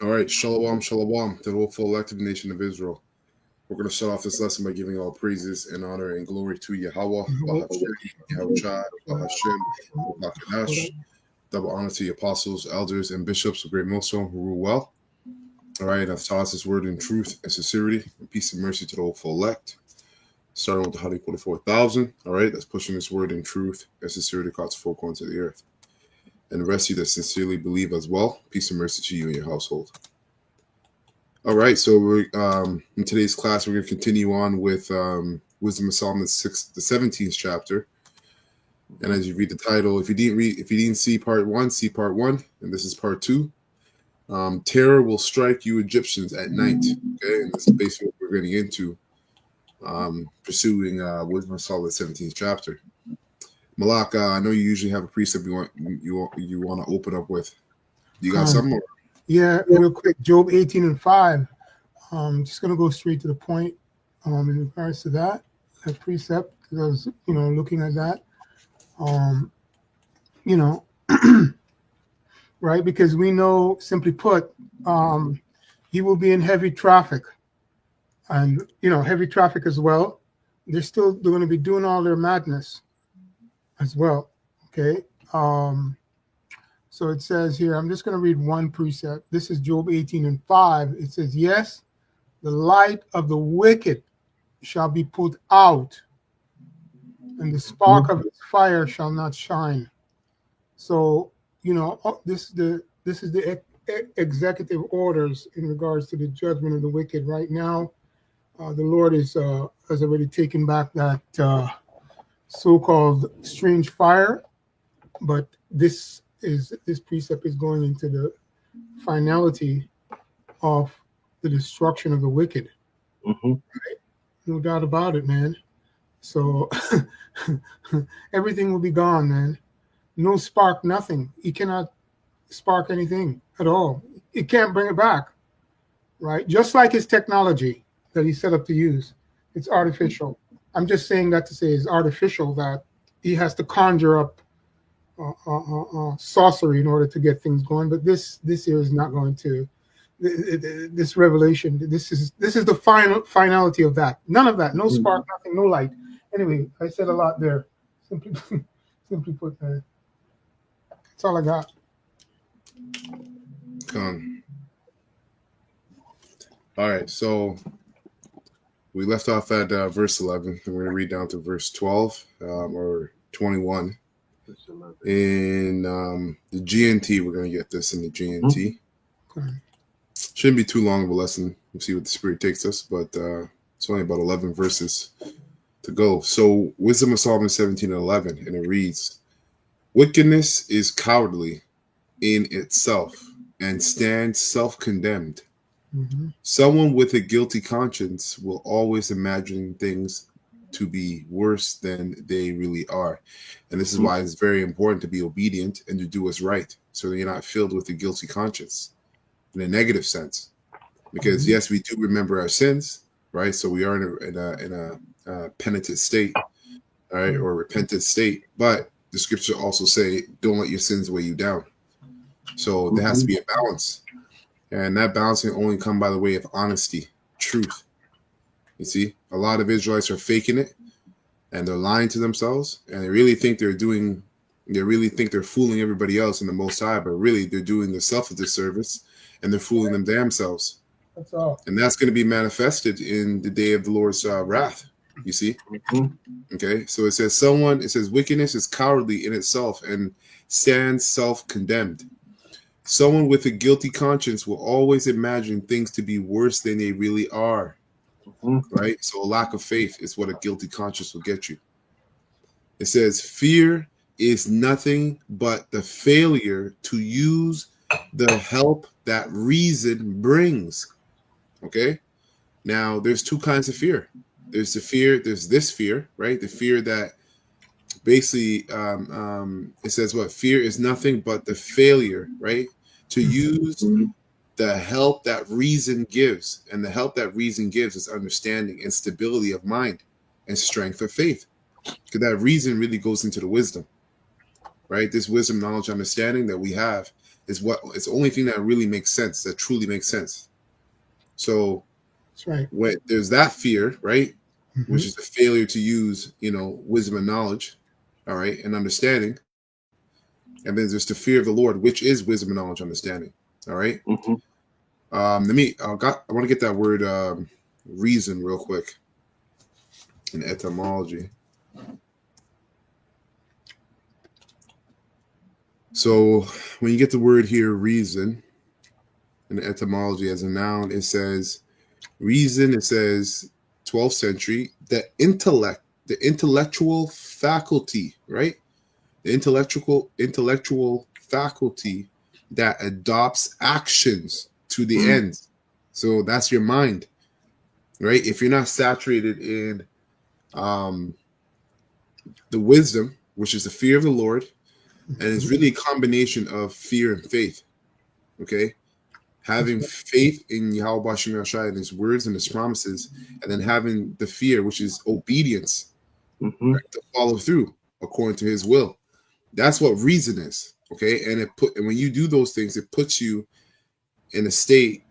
All right, shalom, shalom to the whole full elective nation of Israel. We're going to start off this lesson by giving all praises and honor and glory to Yahweh, Bahashem, Yahushai, Bahashem, Bahakadash. Double honor to the apostles, elders, and bishops of Great Millstone who rule well. All right, I've taught us this word in truth and sincerity, and peace and mercy to the whole full elect. Starting with the 144,000. All right, that's pushing this word in truth and sincerity across the four corners of the earth. And the rest of you that sincerely believe as well, peace and mercy to you and your household. All right, so we're in today's class, we're going to continue on with Wisdom of Solomon, the 17th chapter. And as you read the title, if you didn't see part one, see part one, and this is part two. Terror will strike you Egyptians at night. Okay, and this is basically what we're getting into, pursuing Wisdom of Solomon, 17th chapter. Malak, I know you usually have a precept you want to open up with. You got some more? Yeah, real quick. Job 18:5. Just gonna go straight to the point. In regards to that precept, because I was, looking at that. Right? Because we know, simply put, he will be in heavy traffic, and heavy traffic as well. They're going to be doing all their madness as well. Okay. So it says here, I'm just going to read one precept. This is Job 18:5. It says, yes, the light of the wicked shall be put out, and the spark of its fire shall not shine. So, this is the executive orders in regards to the judgment of the wicked. Right now, the Lord has already taken back that so-called strange fire, but this precept is going into the finality of the destruction of the wicked. Right? No doubt about it, man. So everything will be gone, man. No spark, nothing. He cannot spark anything at all. He can't bring it back, right? Just like his technology that he set up to use. It's artificial. I'm just saying that to say it's artificial, that he has to conjure up sorcery in order to get things going. But this here is not going to. This revelation. This is the finality of that. None of that. No spark. Nothing. No light. Anyway, I said a lot there. Simply put, man. That's all I got. All right, so we left off at verse 11, and we're going to read down to verse 12 or 21. In the GNT, we're going to get this in the GNT. Okay. Shouldn't be too long of a lesson. We'll see what the Spirit takes us, but it's only about 11 verses to go. So Wisdom of Solomon 17:11, and it reads, wickedness is cowardly in itself and stands self-condemned. Someone with a guilty conscience will always imagine things to be worse than they really are. And this is why it's very important to be obedient and to do what's right, so that you're not filled with a guilty conscience in a negative sense. Because yes, we do remember our sins, right? So we are in a penitent state, all right, or repentant state. But the scripture also say, don't let your sins weigh you down. So there has to be a balance. And that balance can only come by the way of honesty, truth. You see, a lot of Israelites are faking it, and they're lying to themselves, and they really think they're fooling everybody else in the Most High, but really they're doing themselves a disservice, and they're fooling them damn selves. That's all. And that's going to be manifested in the day of the Lord's wrath. You see? Okay, so it says wickedness is cowardly in itself and stands self-condemned. Someone with a guilty conscience will always imagine things to be worse than they really are. Right? So a lack of faith is what a guilty conscience will get you. It says, fear is nothing but the failure to use the help that reason brings. Okay? Now, there's two kinds of fear. There's this fear, right? The fear that basically, it says what? Fear is nothing but the failure, right? To use the help that reason gives. And the help that reason gives is understanding and stability of mind and strength of faith. because that reason really goes into the wisdom, right? This wisdom, knowledge, understanding that we have is what it's the only thing that really makes sense, that truly makes sense. So That's right. when there's that fear, right, Mm-hmm. which is the failure to use, wisdom and knowledge, all right, and understanding, and then there's the fear of the Lord, which is wisdom and knowledge, understanding, all right. Mm-hmm. I want to get that word reason real quick in etymology. So when you get the word here, reason, in the etymology as a noun, it says reason. It says 12th century, the intellectual faculty, right? The intellectual faculty that adopts actions to the end. So that's your mind, right? If you're not saturated in the wisdom, which is the fear of the Lord, and it's really a combination of fear and faith. Okay, having faith in Yahweh Bashim Yashai and his words and his promises, and then having the fear, which is obedience, right, to follow through according to his will. That's what reason is. Okay, and when you do those things, it puts you in a state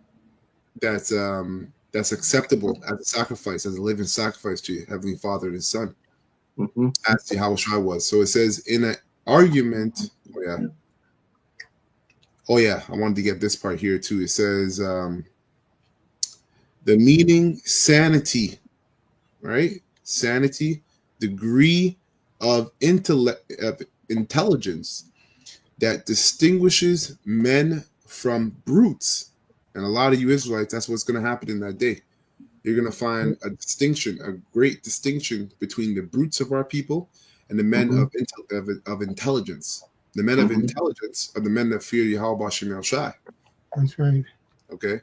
that's acceptable as a sacrifice, as a living sacrifice to your Heavenly Father and His Son, as Yahweh Shai was. So it says in an argument. Oh yeah, I wanted to get this part here too. It says the meaning sanity, right? Sanity, degree of intelligence that distinguishes men from brutes. And a lot of you Israelites, that's what's going to happen in that day. You're going to find a distinction, a great distinction between the brutes of our people and the men of intelligence. The men of intelligence are the men that fear Yahweh Bashim El Shai. That's right. Okay.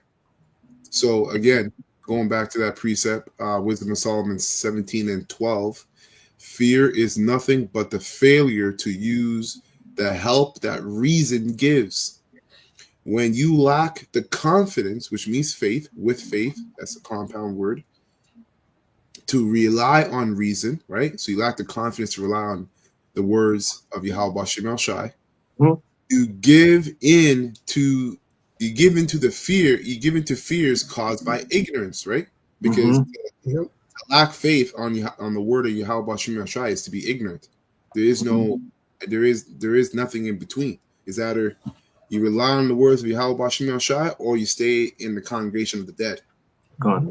So again, going back to that precept, Wisdom of Solomon 17 and 12, fear is nothing but the failure to use the help that reason gives. When you lack the confidence, which means faith, with faith, that's a compound word, to rely on reason, right? So you lack the confidence to rely on the words of Yahweh Bashim El Shai. You give into fears caused by ignorance, right? Because to lack faith on the word of Yahweh Bashim El Shai is to be ignorant. There is nothing in between. It's either you rely on the words of Yahweh Bashim El Shai or you stay in the congregation of the dead. Got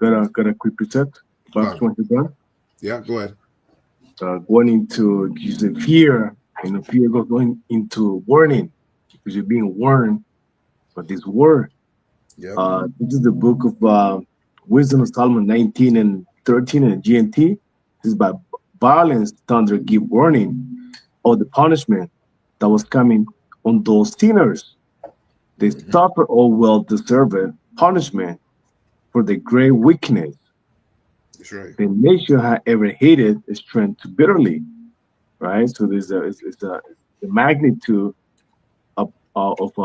a quick precept. Verse 21. Yeah, go ahead. Going into using fear, and the fear goes going into warning, because you're being warned by this word. Yeah. This is the book of Wisdom of Solomon 19 and 13 and GNT. This is by violence, thunder give warning of the punishment that was coming on those sinners. They suffer all well-deserved punishment for the great weakness. That's right. The nation had ever hated strength bitterly, right? So there's the magnitude of what's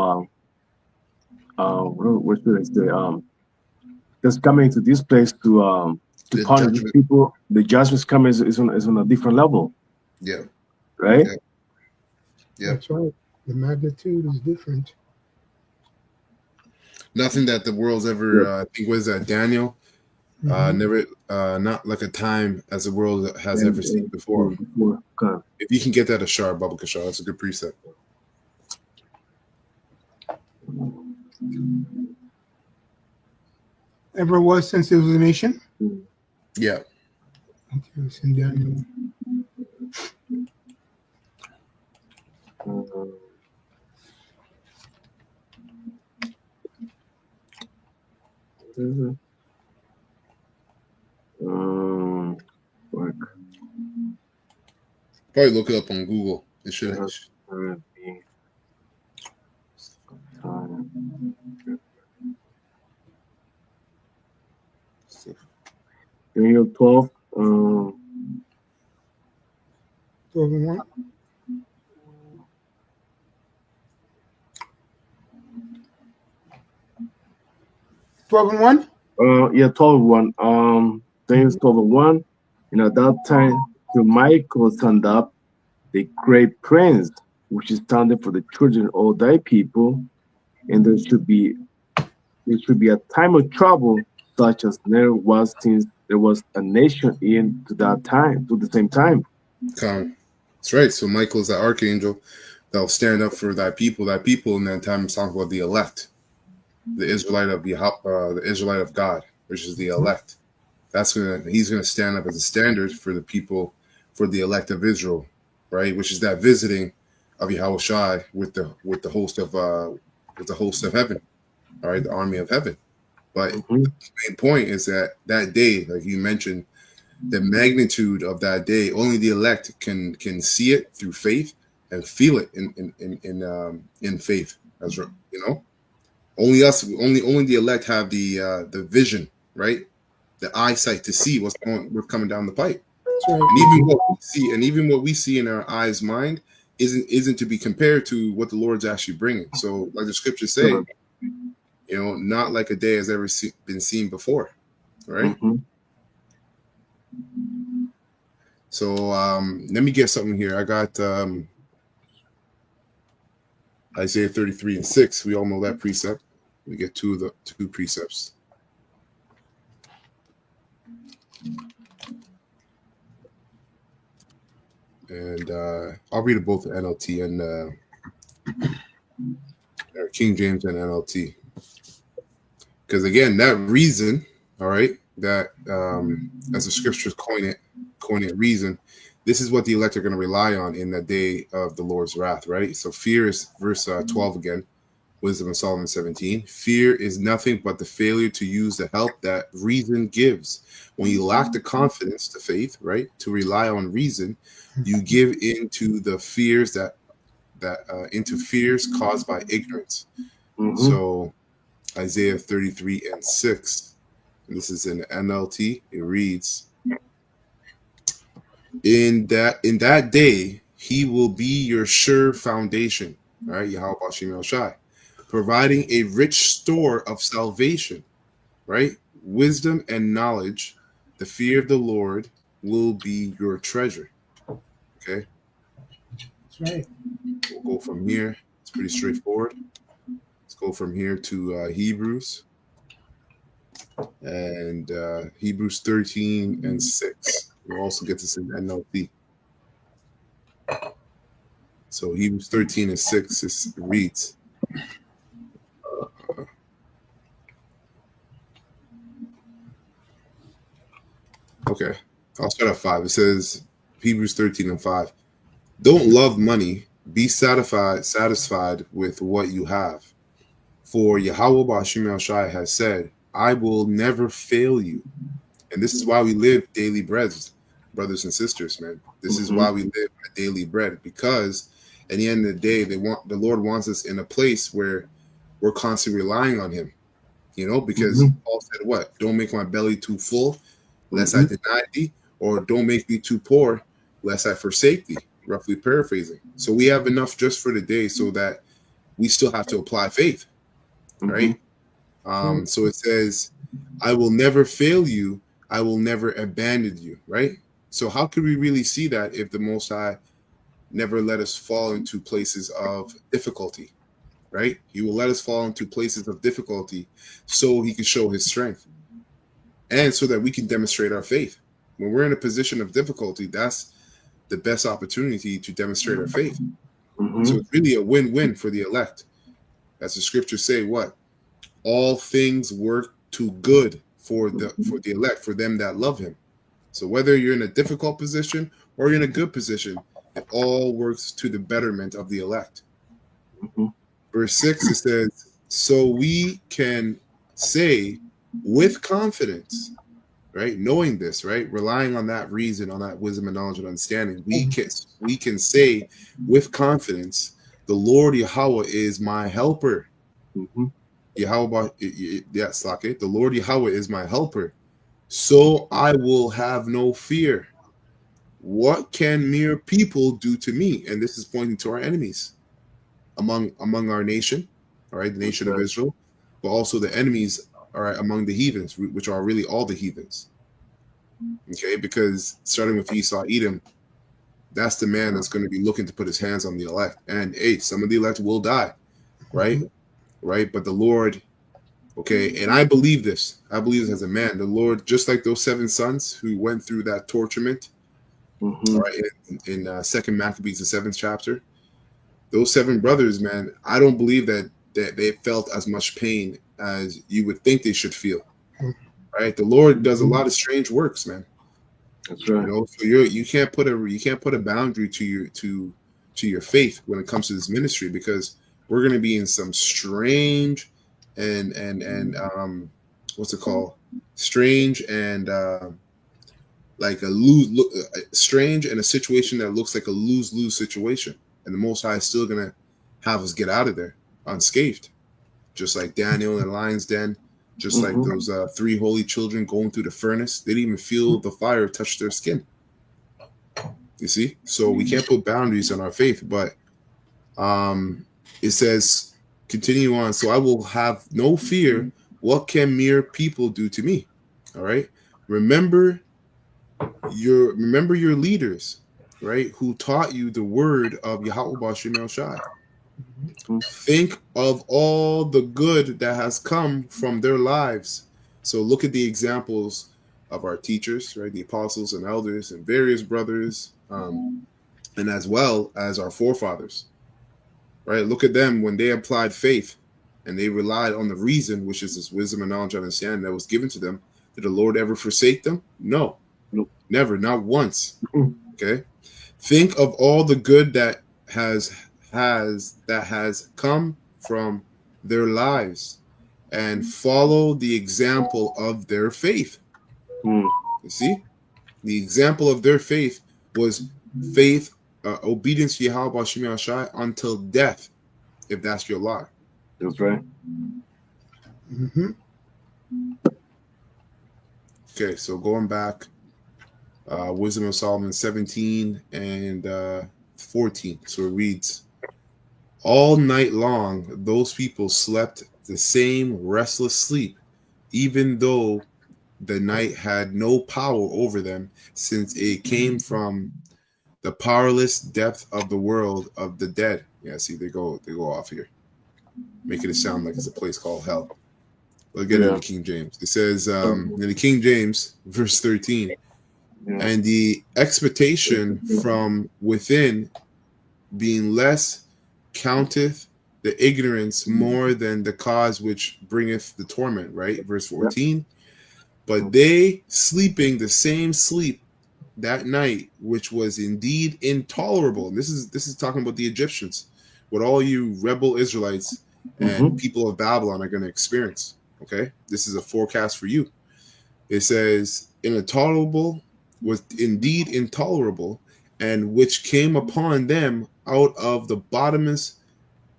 the that's coming to this place to punish these people. The judgment's coming is on a different level. Yeah. Right. Yeah. That's right. The magnitude is different. Nothing that the world's ever. I think was Daniel. Never, not like a time as the world has ever seen before. If you can get that Ashar, Baba Kashar, that's a good precept. Ever was since there was a nation? Yeah. Okay, it's in Daniel. Probably look it up on Google. It should. Daniel 12. 12 and 1. Yeah, 12 and 1. Daniel 12 and 1. And at that time, So Michael stand up the great prince, which is standing for the children of all thy people, and there should be a time of trouble such as never was since there was a nation in to that time, to the same time. That's right. So Michael is that archangel that will stand up for thy people. Thy people in that time is talking about the elect, the Israelite of the Israelite of God, which is the elect. He's gonna stand up as a standard for the people, for the elect of Israel, right? Which is that visiting of Yahweh Shai with the host of heaven, all right, the army of heaven. But Mm-hmm. the main point is that day, like you mentioned, the magnitude of that day, only the elect can see it through faith and feel it in faith. That's right. Only us, only the elect have the vision, right? The eyesight to see what's coming down the pipe. That's right. And even what we see in our eyes mind isn't to be compared to what the Lord's actually bringing. So like the scriptures say, not like a day has ever been seen before, right? Mm-hmm. So let me get something here. I got Isaiah 33:6. We all know that precept. We get two precepts. And I'll read it both NLT and King James and NLT. Because again, that reason, all right, that as the scriptures coin it reason, this is what the elect are going to rely on in the day of the Lord's wrath, right? So fear is verse 12 again, Wisdom of Solomon 17. Fear is nothing but the failure to use the help that reason gives. When you lack the confidence, the faith, right, to rely on reason, you give into the fears into fears caused by ignorance. Mm-hmm. So Isaiah 33:6, and this is in NLT. It reads, In that day, he will be your sure foundation. All right, Yahweh Bashim El Shai, providing a rich store of salvation, right? Wisdom and knowledge, the fear of the Lord will be your treasure. Okay, That's right. we'll go from here. It's pretty straightforward. Let's go from here to Hebrews. And Hebrews 13:6. We'll also get this in NLT. So Hebrews 13:6 reads, okay, I'll start at 5. It says, Hebrews 13:5. Don't love money. Be satisfied with what you have. For Yahweh Bashim El Shai has said, I will never fail you. And this is why we live daily bread, brothers and sisters, man. This is why we live a daily bread, because at the end of the day, the Lord wants us in a place where we're constantly relying on him. Because Paul said what? Don't make my belly too full, lest I deny thee, or don't make me too poor, lest I forsake thee. Roughly paraphrasing. So we have enough just for the day so that we still have to apply faith, right? So it says, I will never fail you. I will never abandon you, right? So how could we really see that if the Most High never let us fall into places of difficulty, right? He will let us fall into places of difficulty so he can show his strength and so that we can demonstrate our faith. When we're in a position of difficulty, that's the best opportunity to demonstrate our faith. So it's really a win-win for the elect. As the scriptures say, what? All things work to good for the elect, for them that love him. So whether you're in a difficult position or you're in a good position, it all works to the betterment of the elect. Verse 6, it says, so we can say with confidence, right? Knowing this, right? Relying on that reason, on that wisdom and knowledge and understanding, we can say with confidence, the Lord Yahweh is my helper. Yahweh, yes, okay. The Lord Yahweh is my helper, so I will have no fear. What can mere people do to me? And this is pointing to our enemies among our nation, all right, the nation of Israel, but also the enemies, all right, among the heathens, which are really all the heathens. Okay, because starting with Esau, Edom, that's the man that's going to be looking to put his hands on the elect. And hey, some of the elect will die, right? Right? But the Lord, okay, and I believe this. I believe this as a man. The Lord, just like those 7 sons who went through that torturement, Mm-hmm. all right, in Second Maccabees, the 7th chapter, those 7 brothers, man, I don't believe that they felt as much pain as you would think they should feel. Right? The Lord does a lot of strange works, man. That's right. So you can't put a boundary to your faith when it comes to this ministry, because we're going to be in some strange and what's it called? Strange and like a strange and a situation that looks like a lose-lose situation, and the Most High is still going to have us get out of there unscathed, just like Daniel in the lion's den, just like those 3 holy children going through the furnace. They didn't even feel the fire touch their skin. You see? So we can't put boundaries on our faith, but it says, continue on. So I will have no fear. What can mere people do to me? All right. Remember your leaders, right? Who taught you the word of Yahweh Bashim El Shai. Think of all the good that has come from their lives. So look at the examples of our teachers, right? The apostles and elders and various brothers, and as well as our forefathers, right? Look at them when they applied faith and they relied on the reason, which is this wisdom and knowledge and understanding that was given to them. Did the Lord ever forsake them? No, never, not once. Okay. Think of all the good that has come from their lives and follow the example of their faith. You see, the example of their faith was faith, obedience to Yahweh Bashim Yashai until death, if that's your lot. That's right. Okay, so going back, Wisdom of Solomon 17 and 14. So it reads, all night long, those people slept the same restless sleep, even though the night had no power over them, since it came from the powerless depth of the world of the dead. Yeah, see, they go off here, making it sound like it's a place called hell. We'll get into King James. It says in the King James, verse 13, and the expectation from within being less counteth the ignorance more than the cause which bringeth the torment, right? Verse 14. But they sleeping the same sleep that night, which was indeed intolerable. And this is talking about the Egyptians, what all you rebel Israelites and people of Babylon are going to experience. Okay, this is a forecast for you. It says, intolerable was indeed intolerable, and which came upon them out of the bottomless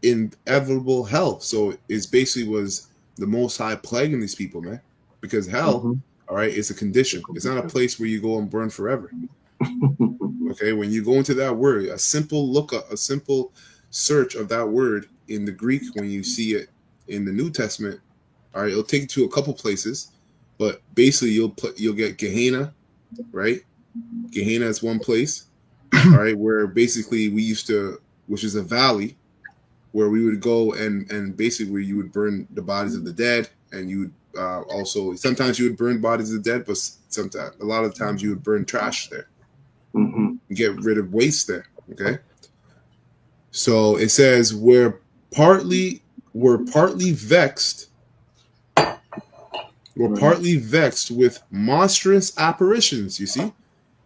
inevitable hell. So it basically was the Most High plaguing these people, man, because hell, all right, it's a condition. It's not a place where you go and burn forever. Okay, when you go into that word, a simple lookup, a simple search of that word in the Greek, when you see it in the New Testament, all right, it'll take you to a couple places, but basically you'll get Gehenna, right? Gehenna is one place, all right, where basically we used to, which is a valley, where we would go and basically where you would burn the bodies of the dead, and you would also sometimes you would burn bodies of the dead, but sometimes a lot of times you would burn trash there. Get rid of waste there. Okay. So it says we're partly vexed. We're partly vexed with monstrous apparitions. You see,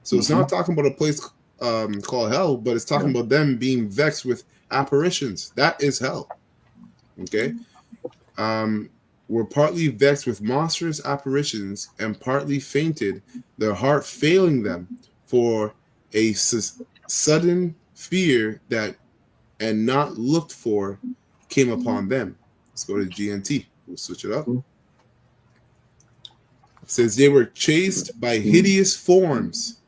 so it's not talking about a place called hell, but it's talking about them being vexed with apparitions. That is hell. Okay. We're partly vexed with monstrous apparitions and partly fainted, their heart failing them for a sudden fear that and not looked for came upon them. Let's go to GNT. We'll switch it up. It says they were chased by hideous forms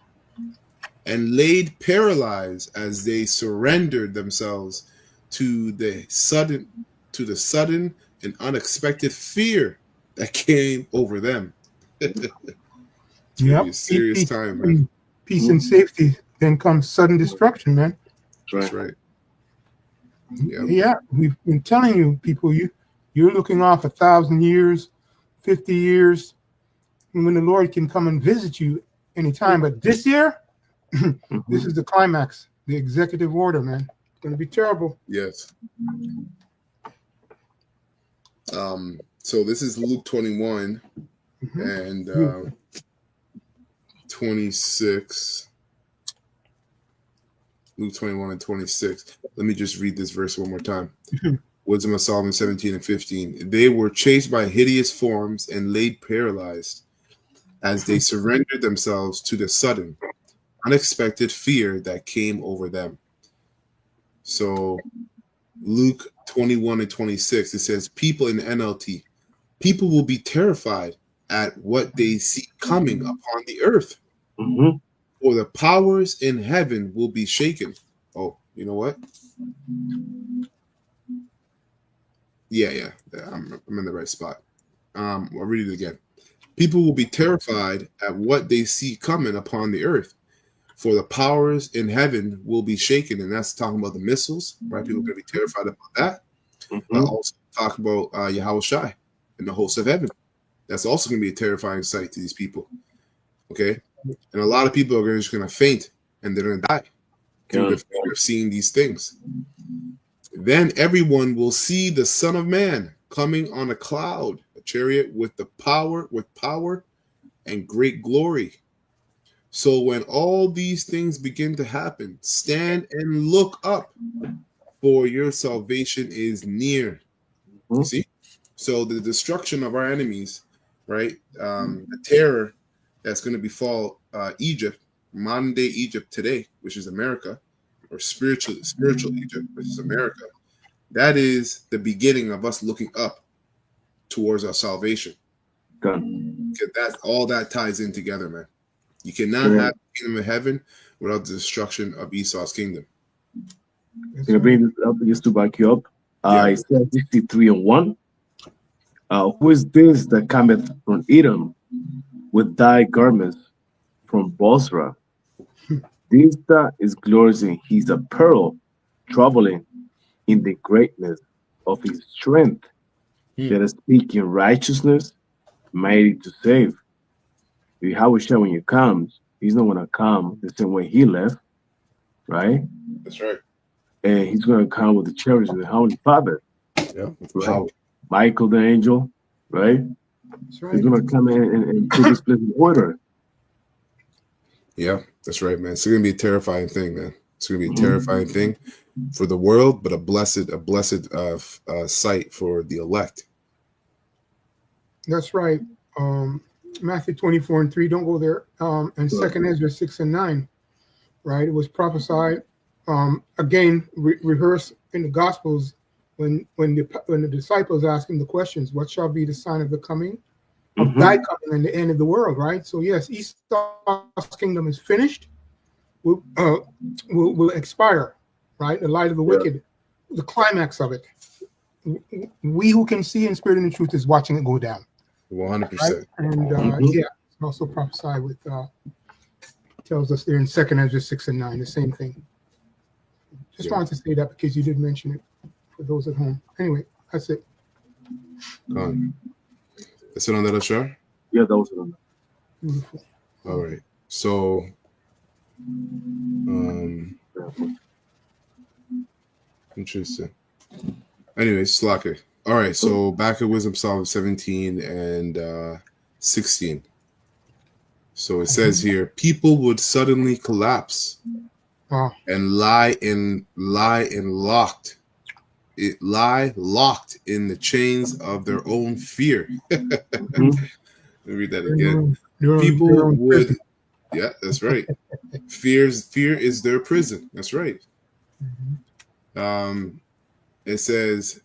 and laid paralyzed as they surrendered themselves to the sudden and unexpected fear that came over them. It's gonna be Yep. a serious time, man. Peace and safety. Then comes sudden destruction, man. That's right. Yep. Yeah, we've been telling you, people, you're looking off 1,000 years, 50 years, when the Lord can come and visit you anytime. But this year, this is the climax, the executive order, man. It's going to be terrible. Yes. So this is Luke 21 and 26. Luke 21 and 26. Let me just read this verse one more time. Wisdom of Solomon 17 and 15. They were chased by hideous forms and laid paralyzed as they surrendered themselves to the sudden, unexpected fear that came over them. So Luke 21 and 26, it says, people in the NLT, people will be terrified at what they see coming upon the earth. For the powers in heaven will be shaken. Oh, you know what? Yeah. I'm in the right spot. I'll read it again. People will be terrified at what they see coming upon the earth. For the powers in heaven will be shaken. And that's talking about the missiles, right? People are going to be terrified about that. But also talk about Yahweh Shai and the hosts of heaven. That's also going to be a terrifying sight to these people. Okay? And a lot of people are just going to faint and they're going to die through the fear of seeing these things. Then everyone will see the Son of Man coming on a cloud, a chariot with power and great glory. So when all these things begin to happen, stand and look up, for your salvation is near. You see? So the destruction of our enemies, right? The terror that's going to befall Egypt, modern day Egypt today, which is America, or spiritual Egypt, which is America. That is the beginning of us looking up towards our salvation. Because all that ties in together, man. You cannot have the kingdom of heaven without the destruction of Esau's kingdom. Can I bring this up just to back you up? Isaiah 63 and 1. Who is this that cometh from Edom with thy garments from Bosra? This that is glorious in his apparel, traveling in the greatness of his strength, that is speaking righteousness, mighty to save. Yahweh Shai, when he comes, he's not going to come the same way he left, right? That's right. And he's going to come with the chariots of the Heavenly Father. Yeah. Right? Michael the angel, right? That's right. He's going to come in and put this place in order. Yeah, that's right, man. It's going to be a terrifying thing, man. It's going to be a terrifying thing for the world, but a blessed sight for the elect. That's right. Matthew 24 and 3, don't go there. And 2nd Ezra 6 and 9, right? It was prophesied, again, rehearsed in the Gospels when the disciples asked him the questions, what shall be the sign of the coming of thy coming and the end of the world, right? So yes, Esau's kingdom is finished, will expire, right? The light of the wicked, the climax of it. We who can see in spirit and in truth is watching it go down. 100%. Right? And it's also prophesied with tells us there in 2nd Ezra 6 and 9, the same thing. Just wanted to say that because you did mention it for those at home. Anyway, that's it. That's it on that, Ashar? Yeah, that was it on that. Beautiful. All right. So interesting. Anyway, Slacker. All right, so back at Wisdom Solomon 17 and 16. So it says here, people would suddenly collapse and lie locked in the chains of their own fear. Let me read that again. People would, yeah, that's right. Fear is their prison. That's right. It says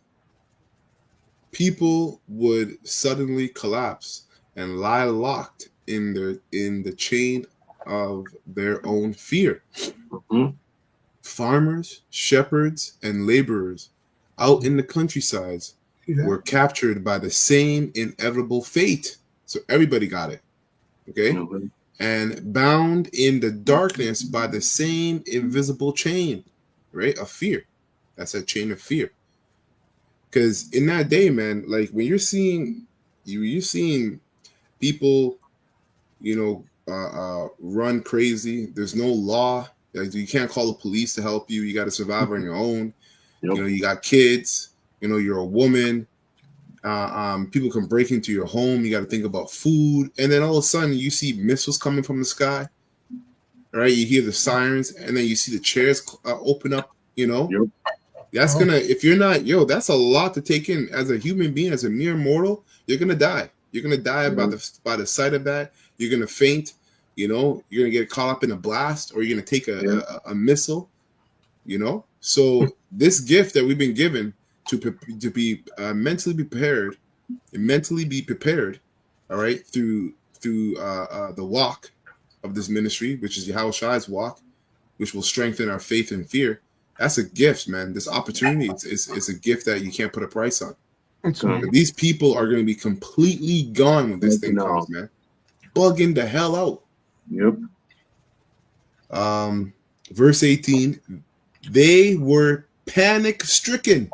people would suddenly collapse and lie locked in the chain of their own fear. Farmers, shepherds, and laborers out in the countrysides were captured by the same inevitable fate. So everybody got it. Okay? and bound in the darkness by the same invisible chain, right? Of fear. That's a chain of fear. Because in that day, man, like when you're seeing people, run crazy. There's no law. Like, you can't call the police to help you. You got to survive on your own. Yep. You got kids. You're a woman. People can break into your home. You got to think about food, and then all of a sudden you see missiles coming from the sky. Right? You hear the sirens, and then you see the chairs open up. Yep. That's gonna, if you're not, that's a lot to take in as a human being, as a mere mortal. You're gonna die. You're gonna die by the sight of that. You're gonna faint. You're gonna get caught up in a blast, or you're gonna take a missile. So this gift that we've been given to be mentally prepared, all right, through the walk of this ministry, which is Yahushua's walk, which will strengthen our faith and fear. That's a gift, man. This opportunity is a gift that you can't put a price on. These people are going to be completely gone when this thing comes, man. Bugging the hell out. Yep. Verse 18, they were panic stricken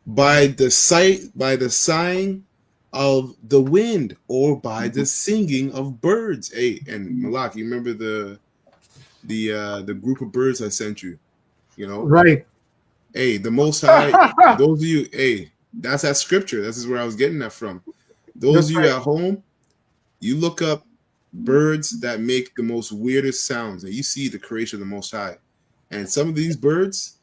by the sighing of the wind, or by the singing of birds. Hey, and Malak, you remember the group of birds I sent you? Right. Hey, the Most High, those of you, hey, that's that scripture. This is where I was getting that from. Those of you at home, you look up birds that make the most weirdest sounds, and you see the creation of the Most High. And some of these birds,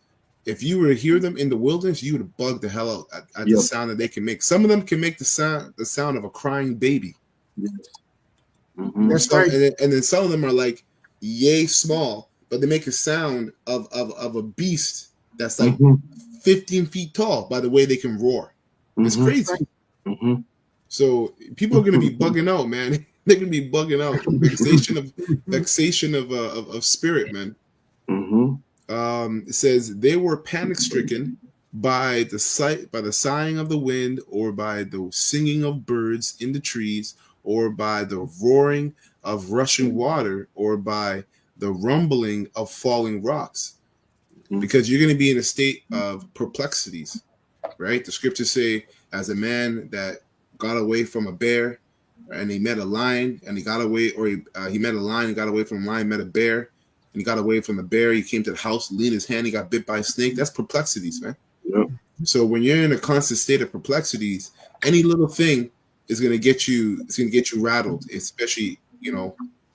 if you were to hear them in the wilderness, you would bug the hell out at the sound that they can make. Some of them can make the sound of a crying baby. That's right. And then some of them are like yay small, but they make a sound of a beast that's like 15 feet tall by the way they can roar. It's crazy. So people are going to be bugging out, man. They're going to be bugging out. Vexation of spirit, man. It says they were panic stricken by the sighing of the wind, or by the singing of birds in the trees, or by the roaring of rushing water, or by the rumbling of falling rocks. Because you're going to be in a state of perplexities, right? The scriptures say, as a man that got away from a bear, and he met a lion, and he got away, or he met a lion and got away from a lion, met a bear, and he got away from the bear. He came to the house, leaned his hand, he got bit by a snake. That's perplexities, man. Yep. So when you're in a constant state of perplexities, any little thing is going to get you. It's going to get you rattled, especially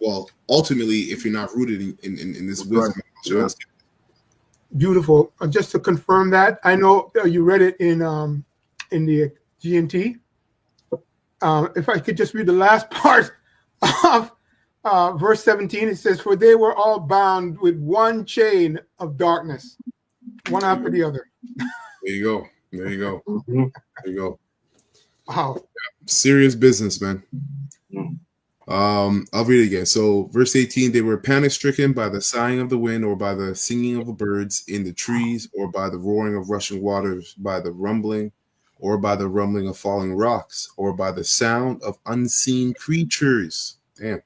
well, ultimately, if you're not rooted in this wisdom. Right. Beautiful. Just to confirm that, I know you read it in the GNT. If I could just read the last part of verse 17, it says, "For they were all bound with one chain of darkness, one after the other." There you go. There you go. There you go. Wow. Serious business, man. I'll read it again. So, verse 18, they were panic stricken by the sighing of the wind, or by the singing of the birds in the trees, or by the roaring of rushing waters, by the rumbling, or by the rumbling of falling rocks, or by the sound of unseen creatures. Damn.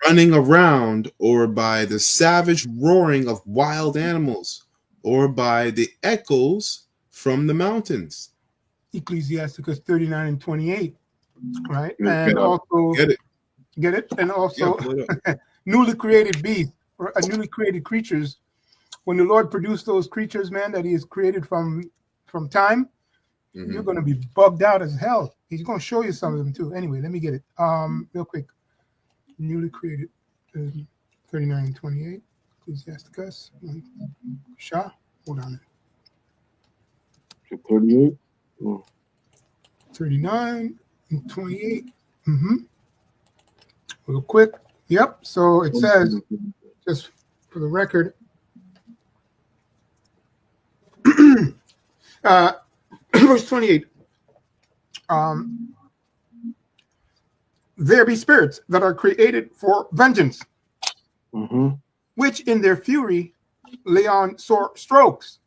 Running around, or by the savage roaring of wild animals, or by the echoes from the mountains. Ecclesiasticus 39 and 28, right? And also get it, and also newly created beasts, or newly created creatures. When the Lord produced those creatures, man, that He has created from time, you're going to be bugged out as hell. He's going to show you some of them too. Anyway, let me get it real quick. Newly created 39 and 28. Ecclesiasticus. Shah, hold on. 38. 39 and 28. Real quick. Yep. So it says, just for the record, verse 28. There be spirits that are created for vengeance, which in their fury lay on sore strokes.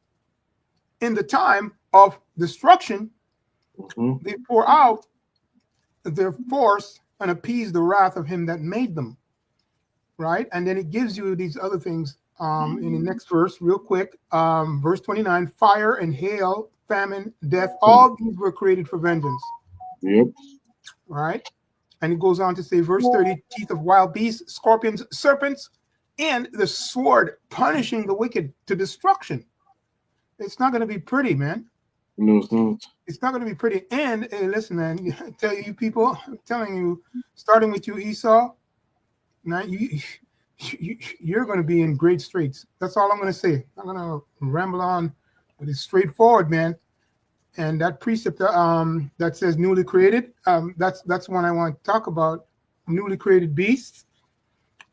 In the time of destruction, they pour out their force and appease the wrath of him that made them. Right? And then it gives you these other things in the next verse, real quick. Verse 29, fire and hail, famine, death, all these were created for vengeance. Yep. Right? And it goes on to say, verse 30, teeth of wild beasts, scorpions, serpents, and the sword punishing the wicked to destruction. It's not going to be pretty, man. No, it's not. It's not going to be pretty. And hey, listen, man, I tell you people, I'm telling you, starting with you, Esau, now you're going to be in great straits. That's all I'm going to say. I'm going to ramble on, but it's straightforward, man. And that precept that says newly created, that's one I want to talk about, newly created beasts,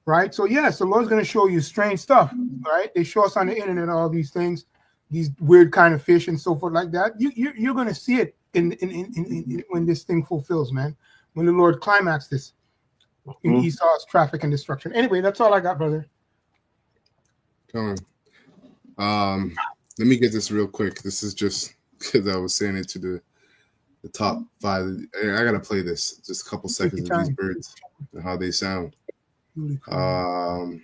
right? So yes, the Lord's going to show you strange stuff, right? They show us on the internet all these things, these weird kind of fish and so forth like that. You're going to see it in when this thing fulfills, man. When the Lord climaxes this in Esau's traffic and destruction. Anyway, that's all I got, brother. Come on. Let me get this real quick. This is just because I was saying it to the top 5. I gotta play this. Just a couple seconds of these birds and how they sound. Okay,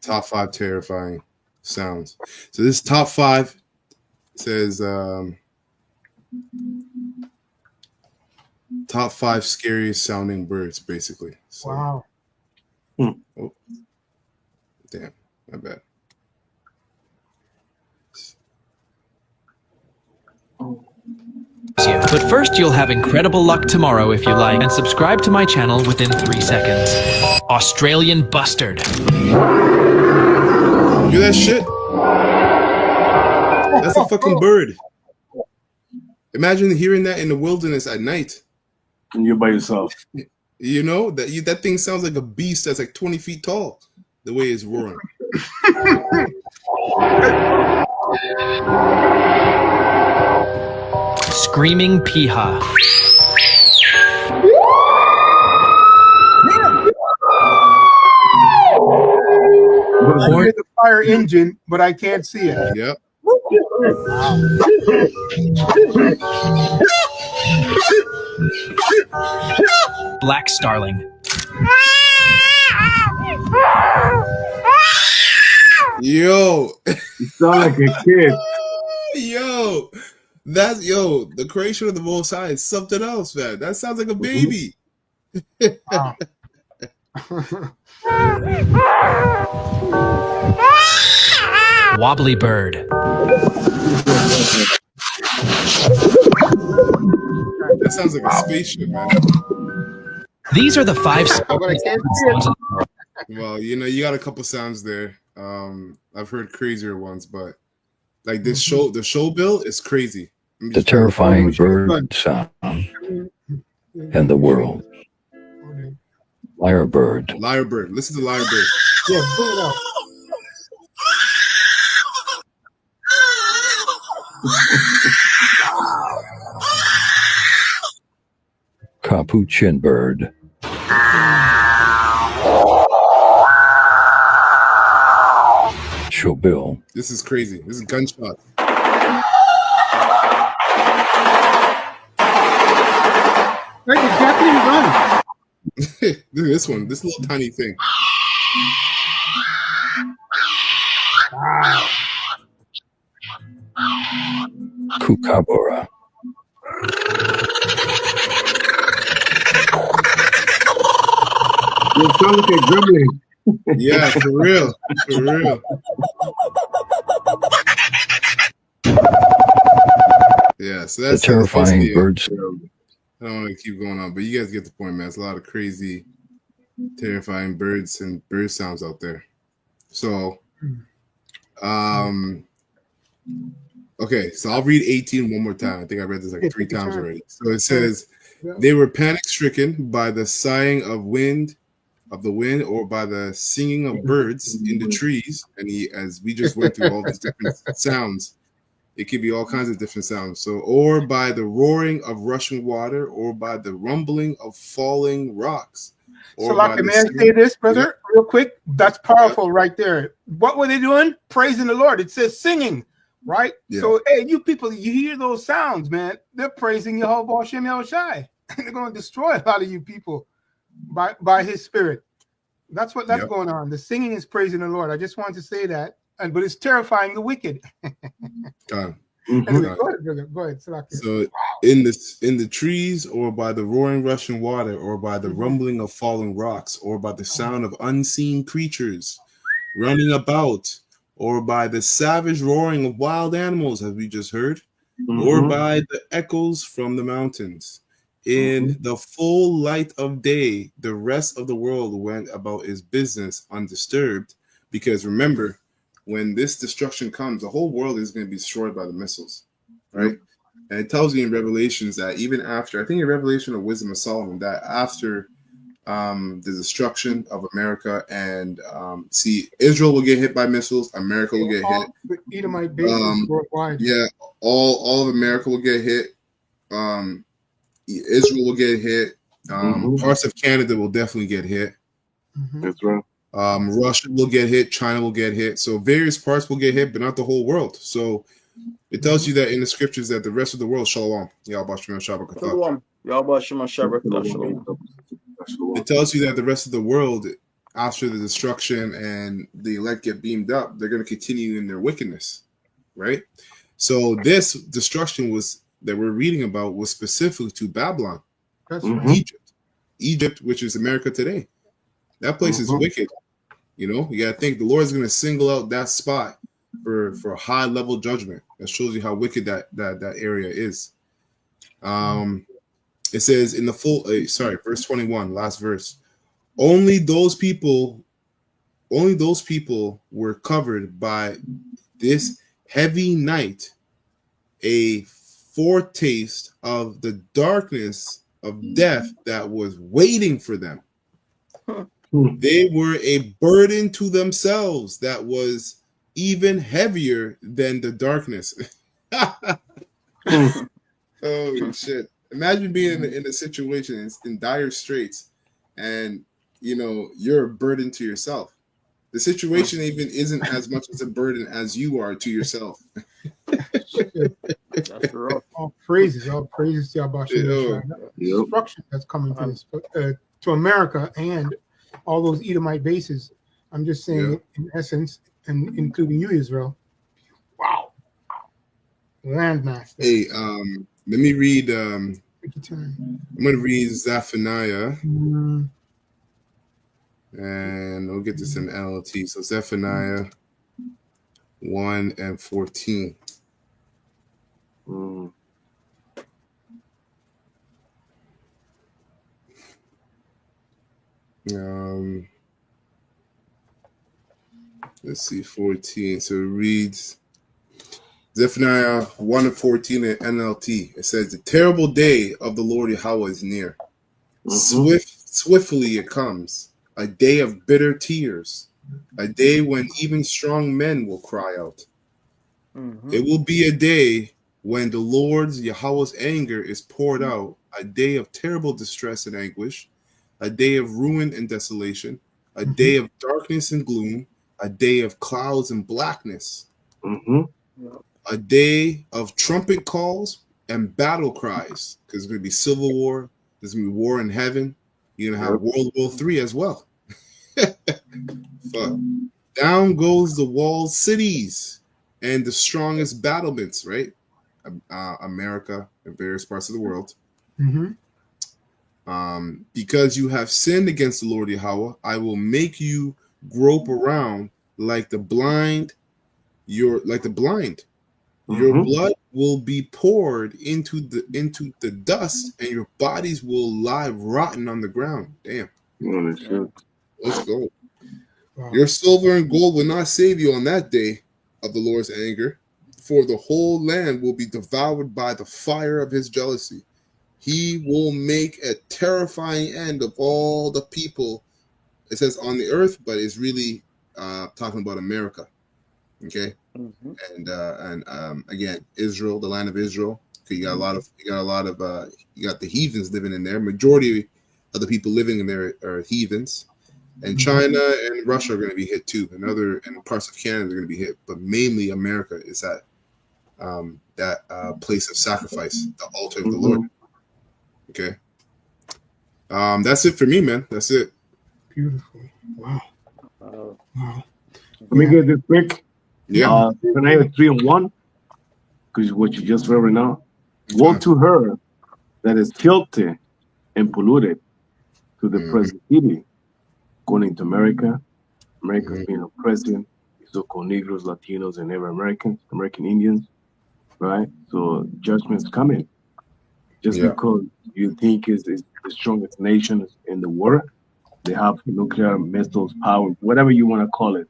top 5 terrifying sounds. So this top 5 says top 5 scariest sounding birds, basically. So, Wow. Oh, damn, my bad. But first, you'll have incredible luck tomorrow if you like, and subscribe to my channel within 3 seconds. Australian bustard. You hear that shit? That's a fucking bird. Imagine hearing that in the wilderness at night. And you're by yourself. You know that thing sounds like a beast that's like 20 feet tall. The way it's roaring. Screaming piha. I hear the fire engine, but I can't see it. Yep. Black starling. Yo. You sound like a kid. Yo. The creation of the Most High is something else, man. That sounds like a baby. Wow. Wobbly bird. That sounds like a spaceship, man. These are the 5 But I can't see sounds it. in the world. Well, you got a couple sounds there. I've heard crazier ones, but like this the show bill is crazy. The terrifying bird sound in the world. Lyrebird. Lyrebird. Listen to Lyrebird. Yeah, pull it up. Capuchin bird. Show bill. This is crazy. This is gunshot. Right, exactly run. Look at this one. This little tiny thing. Kookaburra. You sound like a gremlin. Yeah, for real. For real. Yeah, so The that's terrifying basically it. bird I sound. don't want to keep going on, but you guys get the point, man. It's a lot of crazy, terrifying birds and bird sounds out there. So, okay, so I'll read 18 one more time. I think I read this like 3 times already. So it says, they were panic-stricken by the sighing of the wind, or by the singing of birds in the trees. And as we just went through all these different sounds, it could be all kinds of different sounds. So, or by the roaring of rushing water, or by the rumbling of falling rocks. So, like, may I say this, brother, real quick? That's powerful right there. What were they doing? Praising the Lord. It says singing, right? Yeah. So, hey, you people, you hear those sounds, man. They're praising Yehovah Hashem Yahushai. they're going to destroy a lot of you people by His Spirit. That's Yep. going on. The singing is praising the Lord. I just wanted to say that, but it's terrifying the wicked. Anyway, go ahead, brother. Go ahead, Salakia. So in the trees, or by the roaring rushing water, or by the rumbling of falling rocks, or by the sound of unseen creatures running about, or by the savage roaring of wild animals, as we just heard, or by the echoes from the mountains. In the full light of day, the rest of the world went about its business undisturbed. Because remember, when this destruction comes, the whole world is going to be destroyed by the missiles, right? And it tells you in Revelations that even after, I think in Revelation or Wisdom of Solomon, that after the destruction of America and Israel will get hit by missiles, America will get hit. The Edomite bases worldwide. Yeah, all of America will get hit. Israel will get hit. Parts of Canada will definitely get hit. That's right. Russia will get hit. China will get hit. So various parts will get hit, but not the whole world. So it tells you that in the scriptures that the rest of the world, Shalom. It tells you that the rest of the world, after the destruction and the elect get beamed up, they're going to continue in their wickedness, right? So this destruction that we're reading about was specific to Babylon, Egypt, which is America today. That place is wicked. You got to think the Lord is going to single out that spot for high level judgment. That shows you how wicked that area is. It says in the full, verse 21, last verse. Only those people were covered by this heavy night, a foretaste of the darkness of death that was waiting for them. They were a burden to themselves that was even heavier than the darkness. Oh shit! Imagine being in a situation in dire straits, and you're a burden to yourself. The situation even isn't as much as a burden as you are to yourself. That's rough. All praises to Yahweh. Destruction that's coming to this, to America and all those Edomite bases. I'm just saying, in essence, and including you, Israel. Wow, landmass. Hey, let me read. I'm going to read Zephaniah, and we'll get this in LT. So Zephaniah 1 and 14. Let's see, 14. So it reads Zephaniah 1 and 14 in NLT. It says, the terrible day of the Lord Yahweh is near. Swiftly it comes, a day of bitter tears, a day when even strong men will cry out. It will be a day when the Lord's Yahweh's anger is poured out, a day of terrible distress and anguish, a day of ruin and desolation, a day of darkness and gloom, a day of clouds and blackness, a day of trumpet calls and battle cries, because there's going to be civil war, there's going to be war in heaven, you're going to have World War III as well. Down goes the walled cities and the strongest battlements, right? America and various parts of the world. Because you have sinned against the Lord Yahweh, I will make you grope around like the blind. Your blood will be poured into the dust, and your bodies will lie rotten on the ground. Damn. Let's go. Wow. Your silver and gold will not save you on that day of the Lord's anger, for the whole land will be devoured by the fire of his jealousy. He will make a terrifying end of all the people. It says on the earth, but it's really talking about America. Okay, and again, Israel, the land of Israel. You got the heathens living in there. Majority of the people living in there are heathens. And China and Russia are going to be hit too. And parts of Canada are going to be hit, but mainly America is that place of sacrifice, the altar of the Lord. Okay. That's it for me, man. That's it. Beautiful. Wow. Uh, Wow. Let me get this quick. Yeah. Scenario 3 and 1, because what you just read right now. Woe to her that is filthy and polluted to the present city, going into America. America's being oppressing so-called Negroes, Latinos, and every Americans, American Indians, right? So judgment's coming. Just because you think is the strongest nation in the world, they have nuclear missiles, power, whatever you want to call it,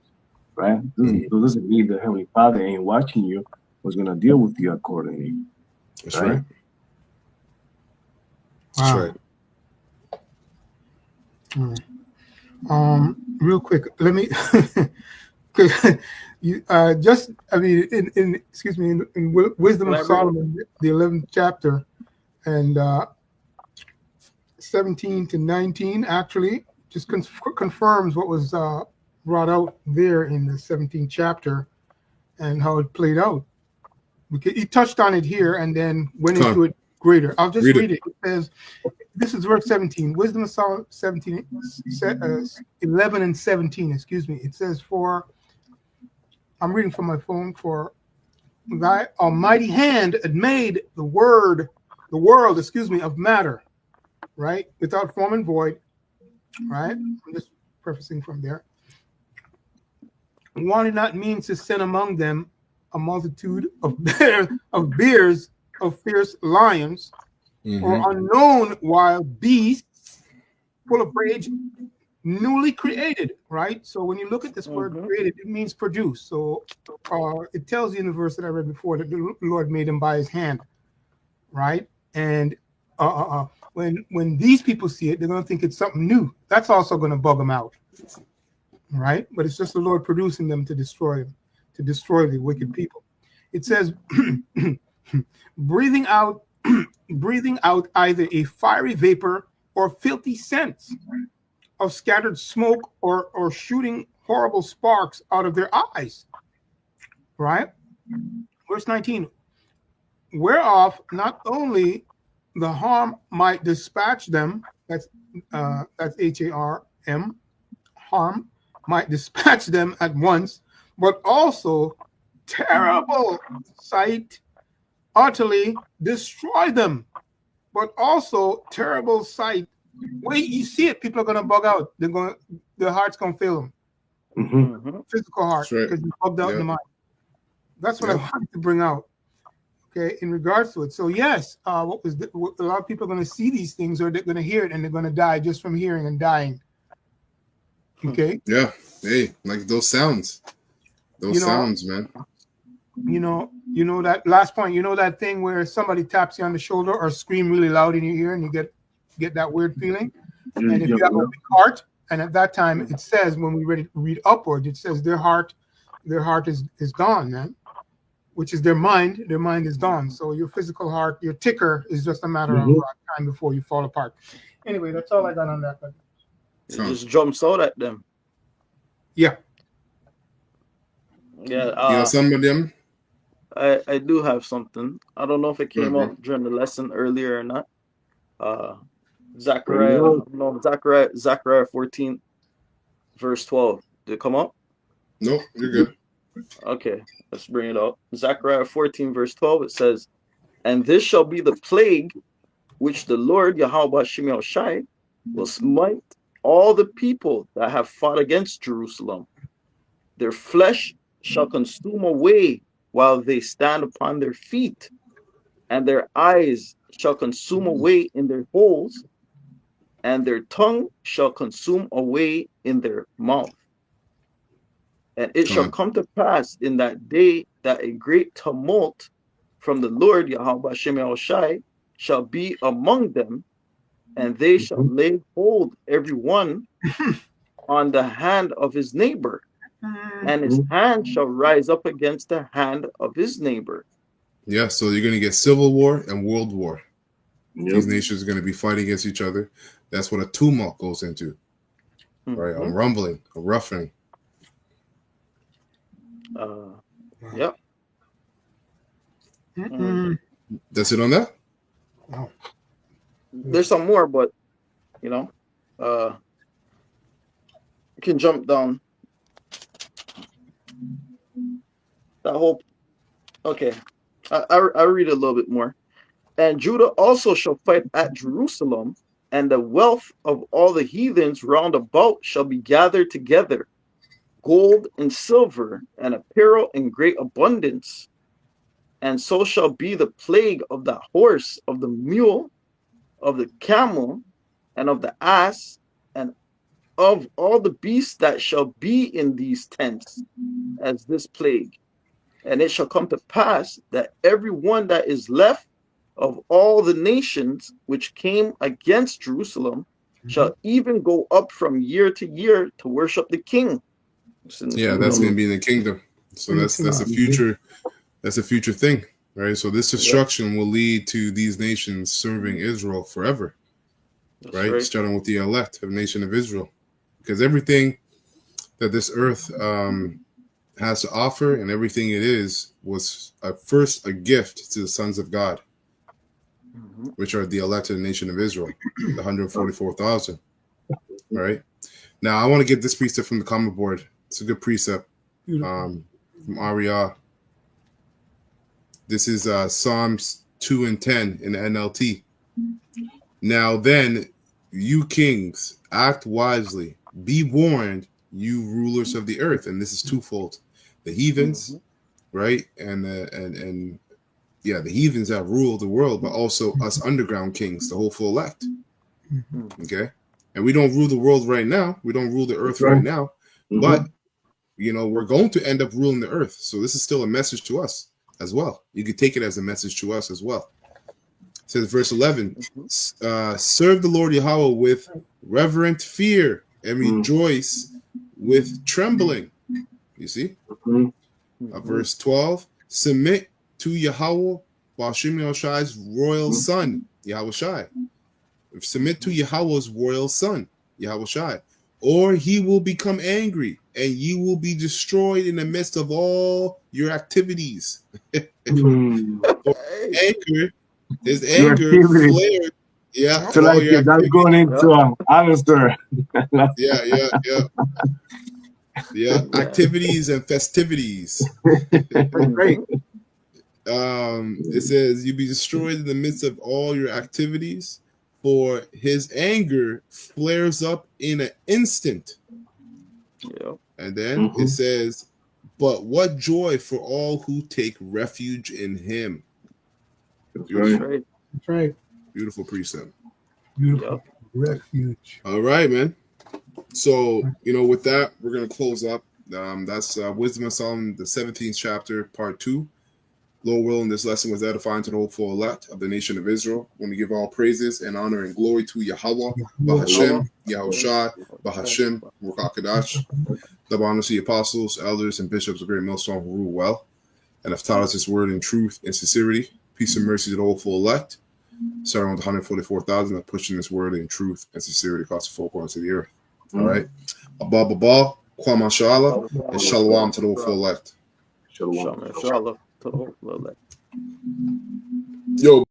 right? Doesn't mean the Heavenly Father ain't watching you, was going to deal with you accordingly. That's right. Wow. That's right. Real quick, let me you just I mean in excuse me in Wisdom of Solomon, the 11th chapter, and 17 to 19 actually just confirms what was brought out there in the 17th chapter and how it played out. He touched on it here and then went into it greater. I'll just read it. It says, this is verse 17, Wisdom of Solomon 17, 11 and 17, excuse me. It says, I'm reading from my phone, for thy almighty hand had made the world, of matter, right? Without form and void, right? I'm just prefacing from there. Wanted not means to send among them a multitude of bears, of fierce lions, or unknown wild beasts, full of rage, newly created, right? So when you look at this word created, it means produce. So it tells you in the verse that I read before that the Lord made them by his hand, right? And when these people see it, they're going to think it's something new. That's also going to bug them out, right? But it's just the Lord producing them to destroy the wicked people. It says, breathing out either a fiery vapor or filthy scents of scattered smoke or shooting horrible sparks out of their eyes, right? Verse 19, whereof not only the harm might dispatch them, that's HARM, harm might dispatch them at once, but also terrible sight utterly destroy them. But also terrible sight. When you see it, people are going to bug out. Their heart's going to fail them. Physical heart, because you bugged out in the mind. That's what I wanted to bring out. Okay, in regards to it. So yes, a lot of people are going to see these things, or they're going to hear it, and they're going to die just from hearing and dying. Okay. Yeah. Hey, like those sounds. Those sounds, man. You know that last point. You know that thing where somebody taps you on the shoulder or scream really loud in your ear, and you get that weird feeling. And if you have a weak heart, and at that time it says, when we read upward, it says their heart is gone, man. Which is their mind. Their mind is gone. So your physical heart, your ticker, is just a matter of time before you fall apart. Anyway, that's all I got on that. It just jumps out at them. Yeah. Yeah. You know some of them? I do have something. I don't know if it came out during the lesson earlier or not. Zechariah 14, verse 12. Did it come up? No, you're good. Okay, let's bring it up. Zechariah 14, verse 12, it says, and this shall be the plague which the Lord Yahweh Shemel Shai will smite all the people that have fought against Jerusalem. Their flesh shall consume away while they stand upon their feet, and their eyes shall consume away in their holes, and their tongue shall consume away in their mouth. And it shall come to pass in that day that a great tumult from the Lord Yahweh Shemel Shai shall be among them, and they shall lay hold every one on the hand of his neighbor, and his hand shall rise up against the hand of his neighbor. Yeah, so you're going to get civil war and world war. These nations are going to be fighting against each other. That's what a tumult goes into, right? A rumbling, a roughing. Yep. That's it on that? Wow. There's some more, but You know, you can jump down that whole. Okay, I read a little bit more. And Judah also shall fight at Jerusalem, and the wealth of all the heathens round about shall be gathered together, gold and silver, and apparel in great abundance. And so shall be the plague of the horse, of the mule, of the camel, and of the ass, and of all the beasts that shall be in these tents, as this plague. And it shall come to pass that every one that is left of all the nations which came against Jerusalem shall even go up from year to year to worship the king. Yeah, that's going to be in the kingdom. So that's a future thing, right? So this destruction will lead to these nations serving Israel forever, right? Starting with the elect of the nation of Israel, because everything that this earth has to offer and everything it is was first a gift to the sons of God, which are the elected nation of Israel, the 144,000. Right now, I want to get this precept from the comment board. It's a good precept from Ariah. This is Psalms 2 and 10 in the NLT. Now then, you kings, act wisely. Be warned, you rulers of the earth. And this is twofold: the heathens, right, and the heathens that rule the world, but also us underground kings, the hopeful elect. Okay, and we don't rule the world right now. We don't rule the earth right now, but we're going to end up ruling the earth. So this is still a message to us as well. You could take it as a message to us as well. It says verse 11, serve the Lord Yahweh with reverent fear and rejoice with trembling. You see? Verse 12, submit to Yahweh Bashim Yahushai's royal son, Yahweh Shai. Submit to Yahweh's royal son, Yahweh Shai, or he will become angry and you will be destroyed in the midst of all your activities. His anger flared. Yeah. So like that's going into Alistair. Yeah. Activities and festivities. Great. It says you be destroyed in the midst of all your activities, for his anger flares up in an instant. And then it says, but what joy for all who take refuge in him. Beautiful. That's right. Beautiful precept. Beautiful refuge. All right, man. So, with that, we're going to close up. That's Wisdom of Solomon, the 17th chapter, part 2. Lord willing, this lesson was edifying to the hopeful elect of the nation of Israel. I want to give all praises and honor and glory to Yahweh, Bahashem, Yahushai, Bahashem, Rukakadash. Double honor to the apostles, elders, and bishops of Great Millstone who rule well and have taught us this word in truth and sincerity. Peace and mercy to the hopeful elect, starting with 144,000 that pushing this word in truth and sincerity across the four corners of the earth. All right. Abba, Kwam Mashallah, and Shalom to the hopeful elect. Shalom to the hopeful elect. Yo.